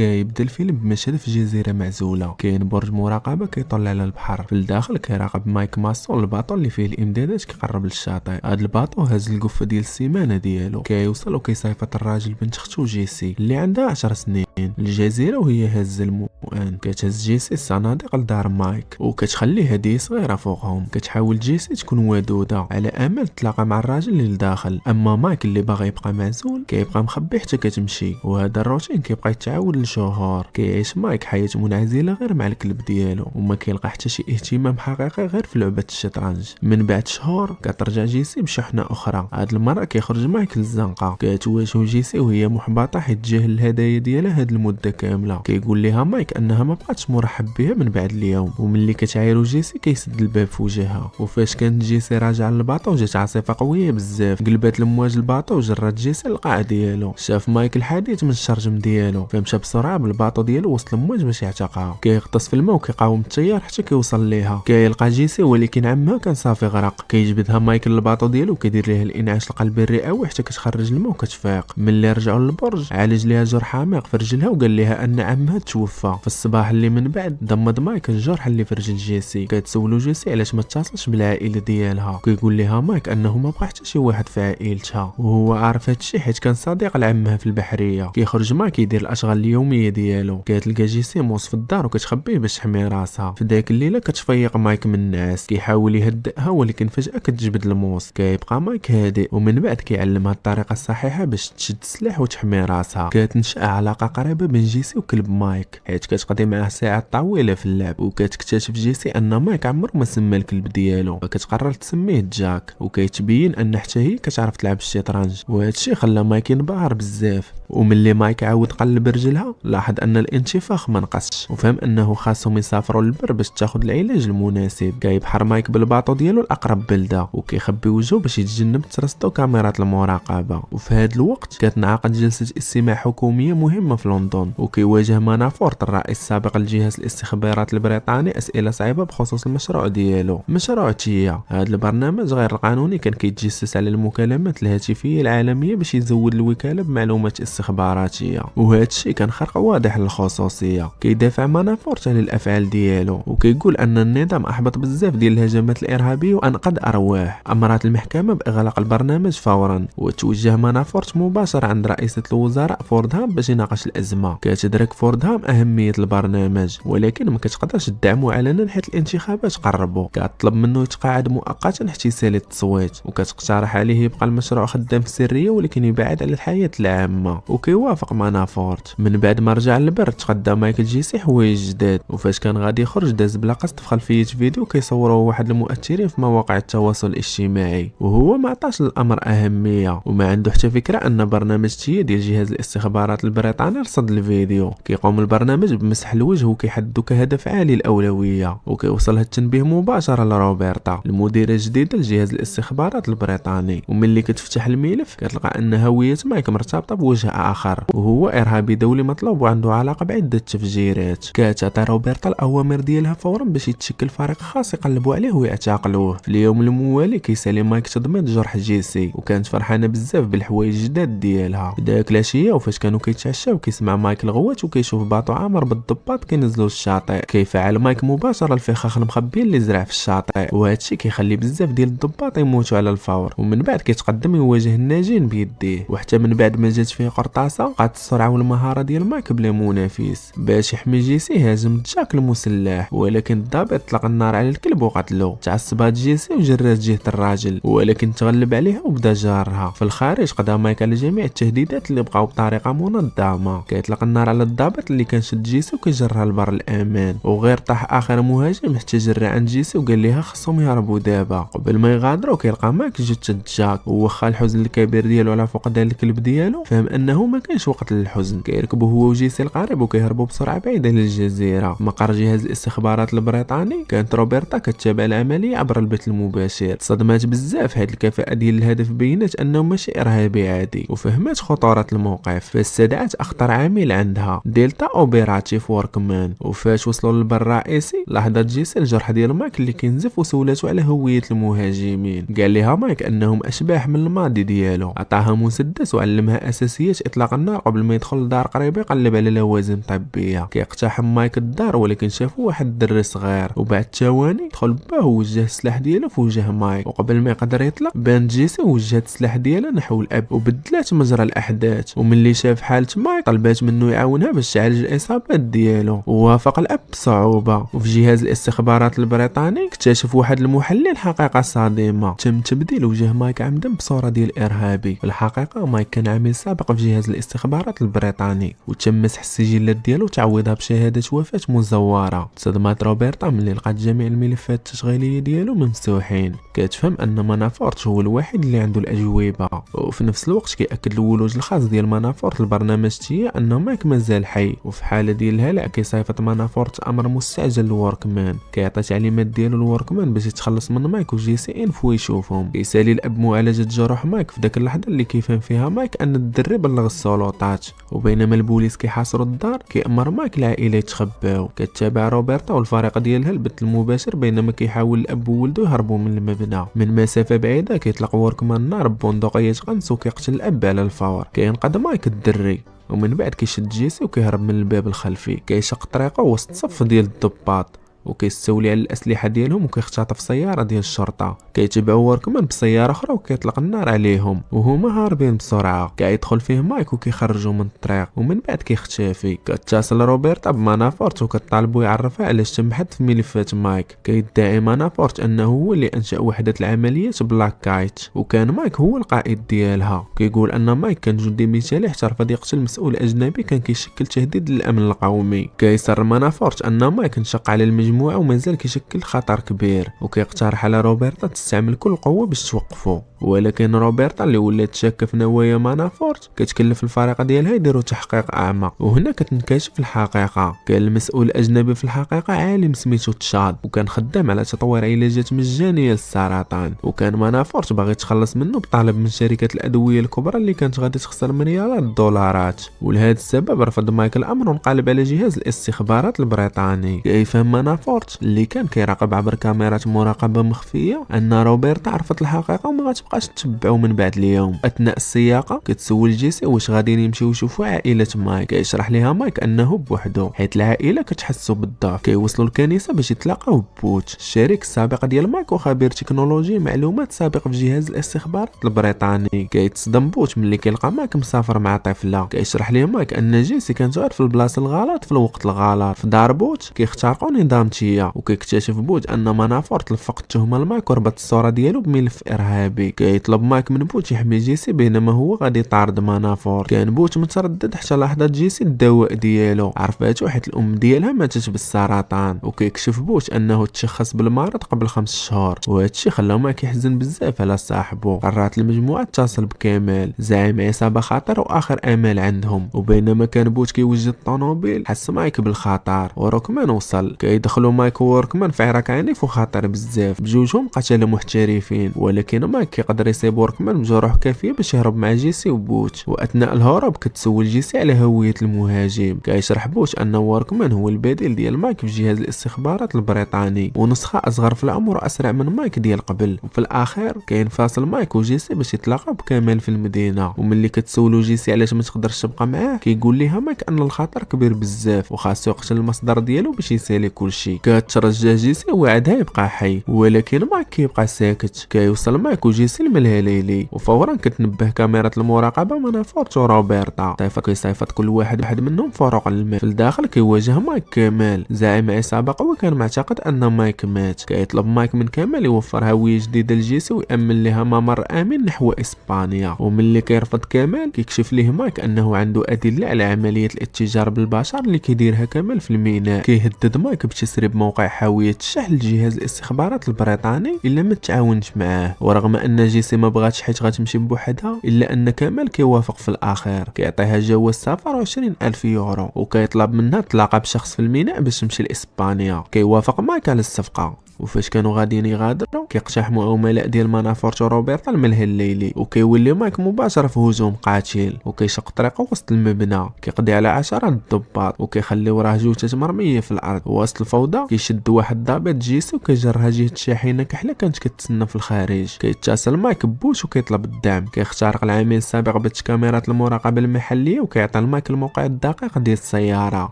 كيبدا الفيلم بمشهد في جزيره معزوله، كاين برج مراقبه كيطل على البحر. في الداخل كيراقب مايك ماسون الباطو اللي فيه الامدادات كيقرب للشاطئ. هذا الباطو هاز القفه ديال السيمانه ديالو، كيوصل وكيصيفط الراجل بنت اختو جيسي اللي عندها 10 سنين الجزيره، وهي هازه المؤن. كتهز جيسي الصناديق لدار مايك وكتخليه هديه صغيره فوقهم. كتحاول جيسي تكون ودوده على امل تلاقى مع الراجل اللي لداخل، اما مايك اللي باغي يبقى معزول كيبقى مخبي حتى كتمشي، وهذا الروتين كيبقى يتعاود لشهور. كيعيش مايك حياه منعزله غير مع الكلب ديالو، وما كيلقى حتى شي اهتمام حقيقي غير في لعبه الشطرنج. من بعد شهور كترجع جيسي بشحنه اخرى، هاد المره كيخرج مايك للزنقه. كتواجه جيسي وهي محبطه حيت جاه الهدايا ديالها هاد المده كامله. كيقول لها مايك انها ما بقاتش مرحب بها من بعد اليوم، وملي كتعايرو جيسي كيسد الباب في وجهها. وفاش كانت جيسي راجعه للباطو جات عاصفه قويه بزاف قلبات المواج الباطو وجرات جيسي للقاع ديالو. شاف مايك الحديث من الشرجم ديالو فمشى بسرعه بالباطو ديالو وسط المواج باش يعتقها. كيغطس في الماء وكيقاوم التيار حتى كيوصل ليها. كيلقى جيسي ولكن عمها كان صافي غرق. كيجبدها مايك للباطو ديالو وكيدير ليها الانعاش القلبي الرئوي حتى كتخرج الماء وكتفيق. ملي رجعوا للبرج عالج ليها جرح عميق في رجلها وقال لها ان عمها توفى. في الصباح اللي من بعد ضمد مايك الجرح اللي في رجل جيسي. كتسولو جيسي علاش ما اتصلش بالعائله ديالها. كيقول لها مايك انه ما بقى حتى شي واحد في عائلتها، وهو عارف هادشي حيت كان صديق لعمها في البحريه. كيخرج مايك يدير الاشغال اليوميه ديالو. كتلقى جيسي موس في الدار وكتخبيه باش تحمي راسها. في داك الليله كتفيق مايك من النعاس، كيحاول يهدئها ولكن فجاه كتجبد الموس. كيبقى مايك هادئ ومن بعد كيعلمها الطريقه الصحيحه باش تشد السلاح وتحمي راسها. كتنشأ علاقه قريبه بين جيسي وكلب مايك حيت كتقضي معاه ساعات طويله في اللعب. وكتكتشف جيسي ان مايك عمره ما سمى الكلب ديالو، فكتقرر تسميه جاك. وكيتبين ان حتى هي كتعرف تلعب الشطرنج، وهادشي خلى مايك ينبهر بزاف. وملي مايك عاود قلب رجلها لاحظ ان الانتفاخ ما نقصش، وفهم انه خاصهم يسافروا للبر باش تاخذ العلاج المناسب. كيبحر مايك بالباطو ديالو لاقرب بلده وكيخبي وجهه باش يتجنب ترصدو كاميرات المراقبه. وفي هذا الوقت كتنعقد جلسه استماع حكوميه مهمه في لندن، وكيواجه مانافورت الرئيس السابق لجهاز الاستخبارات البريطاني اسئله صعيبه بخصوص المشروع ديالو. مشروع تيا هذا البرنامج غير القانوني كان كيتجسس على المكالمات الهاتفيه العالميه باش يزود الوكاله بمعلومات استخباراتيه، وهذا الشيء كان خرق واضح للخصوصيه. كيدافع مانافورت على الافعال ديالو وكيقول ان النظام احبط بزاف ديال الهجمات الارهابيه وانقذ ارواح. امرت المحكمه باغلاق البرنامج فورا، وتوجه مانافورت مباشره عند رئيسه الوزراء فوردهام باش يناقش الازمه. كتدرك فوردهام اهميه البرنامج ولكن ما كتقدرش تدعمه علنا حيت الانتخابات قربوا. كتطلب منه يتقاعد مؤقتا حتى يسالي التصويت، وكتقترح عليه يبقى المشروع خدام في السريه ولكن يبعد على الحياه العامه. وكيوافق مانافورت. من بعد ما رجع للبر تقدم مايكل جيسي حوايج جداد، وفاش كان غادي يخرج داز بلا قصد في خلفيه فيديو كيصوروا واحد المؤثرين في مواقع التواصل الاجتماعي، وهو ما عطاش الامر اهميه وما عنده حتى فكره ان برنامج تي ديال جهاز الاستخبارات البريطاني رصد الفيديو. كيقوم البرنامج بمسح الوجه وكيحددو كهدف عالي الاولويه، وكيوصلها التنبيه مباشره لروبرتا المديره الجديده لجهاز الاستخبارات البريطاني. وملي كتفتح الملف كتلقى ان هويه مايك مرتبطه بوجه اخر، وهو ارهابي دولي مطلوب وعنده علاقه بعده تفجيرات. كتعطي روبرتا الاوامر ديالها فورا باش يتشكل فريق خاص يقلبوا عليه ويعتقلوه. في اليوم الموالي كيسالي مايك تضميد جرح جيسي، وكانت فرحانه بزاف بالحوايج الجداد ديالها. بداك العشيه وفاش كانوا كيتعشاو كيسمع مايك الغوات وكيشوف باطو عامر بالضباط كينزلوا للشاطئ. كيفعل مايك مباشره الفخاخ المخبيين اللي زرع في الشاطئ، وهذا الشيء كيخلي بزاف ديال الضباط يموتوا على الفور. ومن بعد كيتقدم يواجه الناجين بيديه، وحتى من بعد ما جات فيه قرطاسه قاد السرعه والمهاره ديال مايك بلا منافس. باش يحمي جيسي هاجم جاك المسلح، ولكن الضابط طلق النار على الكلب وقتلو. تعصبات جيسي وجرات جهه الراجل ولكن تغلب عليها وبدا جارها. في الخارج قضى مايك على جميع التهديدات اللي بقاو بطريقه منظمه. كيطلق النار على الضابط اللي كان شد جيسي وكيجرها لبر الامان، وغير طاح اخر مهاجم حتى جرى عند جيسي وقال ليها خصهم يهربوا دابا. قبل ما يغادروا كيلقى مايك جثه جاك، وواخا الحزن الكبير ديالو على فقدان الكلب ديالو فهم انه ما كاينش وقت للحزن. كيركبوا هو وجيسي القريب وكيهربوا بسرعه بعيده للجزيره. مقر جهاز الاستخبارات البريطاني كانت روبرتا كتتابع العمليه عبر البث المباشر. صدمات بزاف حيت الكفاءه ديال الهدف بينت انه ماشي ارهابي عادي، وفهمت خطوره الموقف. فاستدعت اخطر عامل عندها دلتا اوبيراتيف وركمان. وفاش وصلوا للبر الرئيسي لاحظت جيسي الجرح ديال مايك اللي كينزف وسولاتو على هويه المهاجمين. قال لها مايك انهم اشباح من الماضي ديالو، عطاها مسدس وعلمها اساسيات اطلاق النار قبل ما يدخل لدار قريبه كيقلب على لوازم طبيه. كيقتحم مايك الدار ولكن شافو واحد الدري صغير، وبعد ثواني دخل باه ووجه السلاح ديالو في وجه مايك، وقبل ما يقدر يطلق بان جيسي وجهت السلاح ديالها نحو الاب وبدلات مجرى الاحداث. وملي شاف حاله مايك طلبات منه يعاونها باش تعالج الاصابات ديالو، ووافق الاب بصعوبه. وفي جهاز الاستخبارات البريطاني اكتشف واحد المحلل حقيقه صادمه، تم تبديل وجه مايك عمدا بصوره ديال ارهابي. في الحقيقه مايك كان عامل سابق في جهاز الاستخبارات البريطاني، وتم مسح السجلات ديالو وتعويضها بشهاده وفاه مزوره. تصدمت روبرتا ملي لقات جميع الملفات التشغيليه ديالو ممسوحين. كتفهم ان مانافورت هو الوحيد اللي عنده الاجوبه، وفي نفس الوقت كيأكد الولوج الخاص ديال مانافورت البرنامج هي ان مايك مازال حي. وفي حاله ديال الهلع كيصيفط مانافورت امر مستعجل لوركمان، كيعطي تعليمات ديالو لوركمان باش يتخلص من مايك وجيسي ان فوا يشوفهم. كيسالي الاب معالجه جروح مايك في داك اللحظه اللي كيفهم فيها مايك ان الدري بلغ السلطات. وبينما البوليس كيحاصروا الدار كيأمر مايك العائله يتخباو. كتابع روبرتا والفريق ديالها البث المباشر بينما كيحاول الاب وولده يهربوا من المبنى. من مسافه بعيده كيطلق وركمان نار ببندقيه غنس وكيقتل الاب على الفور. كينقذ مايك الدري، ومن بعد كيشد جيسي وكيهرب من الباب الخلفي. كيشق طريقه وسط صف ديال الضباط وكيستولي على الاسلحه ديالهم وكيختطف سياره ديال الشرطه. كيتبعوا وركمان بسياره اخرى وكيطلق النار عليهم وهما هاربين بسرعه. كيدخل فيه مايك وكيخرجوا من الطريق، ومن بعد كيختفي. كتصل روبرتا بمانافورت وكطالبوا يعرفها علاش تم حذف ملفات مايك. كيدعي مانافورت انه هو اللي انشا وحده العمليات بلاك كايت، وكان مايك هو القائد ديالها. كيقول ان مايك كان جندي مثالي حتى رفض يقتل مسؤول اجنبي كان كيشكل تهديد للامن القومي. كيصر مانافورت ان مايك انشق على المجموعه ومازال كيشكل خطر كبير، وكيقترح على روبرتا تستعمل كل قوه باش توقفه. ولكن روبرتا اللي ولات شاكه في نوايا مانافورت كتكلف الفريق ديالها يديروا تحقيق اعمق. وهنا كتنكشف الحقيقه. كان المسؤول الاجنبي في الحقيقه عالم سميتو تشاد، وكان خدام على تطوير علاجات مجانيه للسرطان. وكان مانافورت باغي يتخلص منه بطلب من شركات الادويه الكبرى اللي كانت غادي تخسر مليارات الدولارات. ولهذا السبب رفض مايك الامر وانقلب على جهاز الاستخبارات البريطاني. كيفهم مانافورت اللي كان كيراقب عبر كاميرات مراقبه مخفيه ان روبرتا عرفت الحقيقه وما غتبقاش تتبعو من بعد اليوم. اثناء السياقه كتسول جيسي واش غاديين يمشيو يشوفوا عائله مايك. كيشرح ليها مايك انه بوحدو حيت العائله كتحسوا بالضعف. كيوصلوا الكنيسه باش يتلاقاو بوتش الشريك السابق ديال مايك وخبير تكنولوجي معلومات سابق في جهاز الاستخبارات البريطاني. كيتصدم بوتش ملي كيلقى مايك مسافر مع طفله. كيشرح ليه مايك ان جيسي كانت غير في البلاصه الغلط في الوقت الغلط. في دار بوتش كيخترقوا نظام تيا، وكيكتشف بوتش ان مانافورت لفق التهمه لمايك وربط الصوره ديالو بملف ارهابي. كيطلب مايك من بوتش يحمي جيسي بينما هو غادي يطارد مانافورت. كان بوتش متردد حتى لحظه جيسي الدواء ديالو عرفاتو حيت الام ديالها ماتت بالسرطان. وكيكشف بوتش انه تشخص بالمرض قبل 5 شهور، وهادشي خلى مايك يحزن بزاف على صاحبه. قررت المجموعه تتصل بكمال زعيم عصابه خطر واخر امل عندهم. وبينما كان بوتش كيوجد الطوموبيل حس مايك بالخطر وروكمان وصل. كيدخلوا مايك ووركمان في عراك عنيف وخطر بزاف. بجوجهم قتله محترفين، ولكن مايك كيقدر يصيب وركمان بجروح كافيه باش يهرب مع جيسي وبوتش. واثناء الهروب كتسول جيسي على هويه المهاجم. كيشرح بوتش ان وركمان هو البديل ديال مايك في جهاز الاستخبارات البريطاني ونسخه اصغر في العمر واسرع من مايك ديال قبل. وفي الاخير كينفصل مايك وجيسي باش يتلاقاو بكمال في المدينه. وملي كتسولو جيسي علاش ما تقدرش تبقى معاه كيقول ليها مايك ان الخطر كبير بزاف وخاصو يقتل المصدر ديالو باش يسالي كلشي. كترجى جيسي وعدها يبقى حي، ولكن مايك كيبقى ساكت. كيوصل مايك وجيسي لملهى ليلي، وفورا كتنبه كاميرا المراقبه مانافورت وروبرتا. كيصيفط كل واحد منهم فروق الماء. في الداخل كيواجه مايك كمال زعيم عصابه قوي كان معتقد ان مايك مات. كيطلب مايك من كمال يوفر هويه جديده لجيسي ويامن لها ممر امن نحو اسبانيا. وملي كيرفض كمال كيكشف ليه مايك انه عنده ادله على عمليه الاتجار بالبشر اللي كيديرها كمال في الميناء. كيهدد مايك بتسريب موقع حاويه الشحن لجهاز الاستخبارات البريطاني الا ما تعاونش معاه. ورغم ان جيسي ما بغاتش حيت غتمشي بوحدها الا ان كمال كيوافق في الاخير. كيعطيها جواز سفر 20,000 يورو وكيطلب منها تلاقى بشخص في الميناء باش تمشي لاسبانيا. كيوافق مايك على الصفقه وفاش كانوا غاديين يغادروا كيقتحموا عملاء ديال مانافورت وروبرتا الملهى الليلي، وكيولي مايك مباشره في هجوم قاتل وكيشق طريقه وسط المبنى، كيقضي على عشرات الضباط وكيخلي وراه جثث مرميه في الارض. وسط الفوضى كيشد واحد الضابط جيسي وكيجرها جهه شاحنه كحله كانت كتسنى في الخارج. كيتصل مايك بوش وكيطلب الدعم، كيخترق العامل السابق بالكاميرات المراقبه المحليه وكيعطي المايك الموقع الدقيق ديال السياره.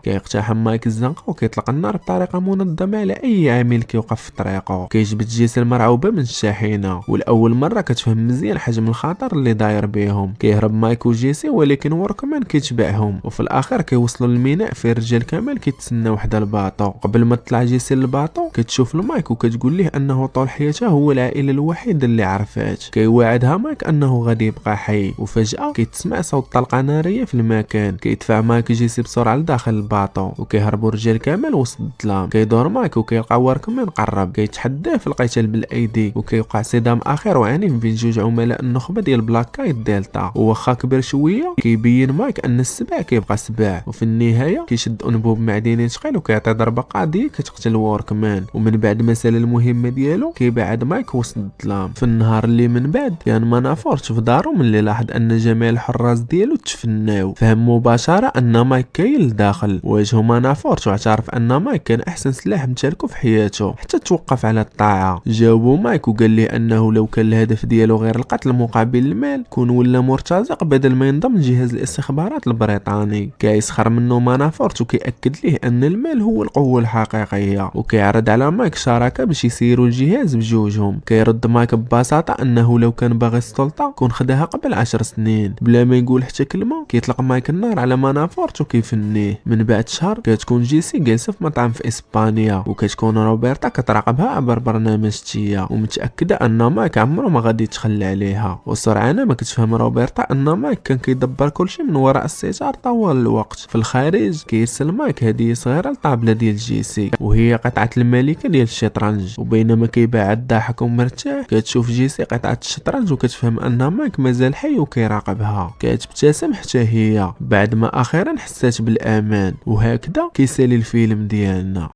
كيقتحم مايك الزنقه وكيطلق النار بطريقه منظمه على اي عامل كيوقف في طريقه. كيجبد جيسي المرعوبه من الشاحنه، والاول مره كتفهم مزيان حجم الخطر اللي داير بهم. كيهرب مايك وجيسي ولكن وركمان كيتبعهم، وفي الاخر كيوصلوا للميناء فيه الرجال كامل كيتسناو وحده الباطو. قبل ما تطلع جيسي للباطو كتشوف المايك وكتقول ليه انه طول حياته هو العائله الوحيد اللي عرفات. كيواعدها مايك انه غادي يبقى حي، وفجاه كيتسمع صوت طلقه ناريه في المكان. كيدفع مايك جيسي بسرعه لداخل الباطو وكيهربوا الرجال كامل وسط الظلام. كيدور مايك وكيلقى وركمان قرب، كيتحداه في القتال بالايدي وكيوقع صدام اخر وعنيف بين جوج عملاء النخبه ديال بلاكايت دلتا. وواخا كبر شويه كيبين مايك ان السبع كيبقى سبع، وفي النهايه كيشد انبوب معدني ثقيل وكيعطي ضربه قاضيه كتقتل ووركمان. ومن بعد ما سال المهمه ديالو كيبعد مايك وسط الظلام. في النهار اللي من بعد كان مانافورت في دارو ملي لاحظ ان جميع الحراس ديالو تفناو، فهم مباشره ان مايك كاين لداخل. واجهو مانافورت واعترف ان مايك كان احسن سلاح امتلكه في حياته حتى توقف على الطاعه. جاوبو مايك وقال ليه انه لو كان الهدف ديالو غير القتل مقابل المال كون ولا مرتزق بدل ما ينضم لجهاز الاستخبارات البريطاني. كيسخر منه مانافورت وكيأكد ليه ان المال هو القوه الحقيقيه، وكيعرض على مايك شراكه باش يسيروا الجهاز بجوجهم. كيرد مايك ببساطه انه لو كان باغي السلطه كون خداها قبل 10 سنين. بلا ما يقول حتى كلمه كيطلق مايك النار على مانافورت وكيفنيه. من بعد شهر كتكون جيسي جالسه في مطعم في اسبانيا، وكتكون روبرتا كتراقبها عبر برنامج تيا ومتاكده ان مايك عمره ما غادي يتخلى عليها. وسرعان ما كتفهم روبرتا ان مايك كان كيدبر كلشي من وراء الستار طوال الوقت. في الخارج كيرسل مايك هديه صغيره للطابله ديال جيسي وهي قطعه الملكه ديال الشطرنج. وبينما كيبعد ضاحك ومرتاح كتشوف جيسي قطعه الشطرنج وكتفهم ان مايك مازال حي وكيراقبها. كتبتسم حتى هي بعد ما اخيرا حسات بالامان. وهكذا كيسالي الفيلم ديالنا.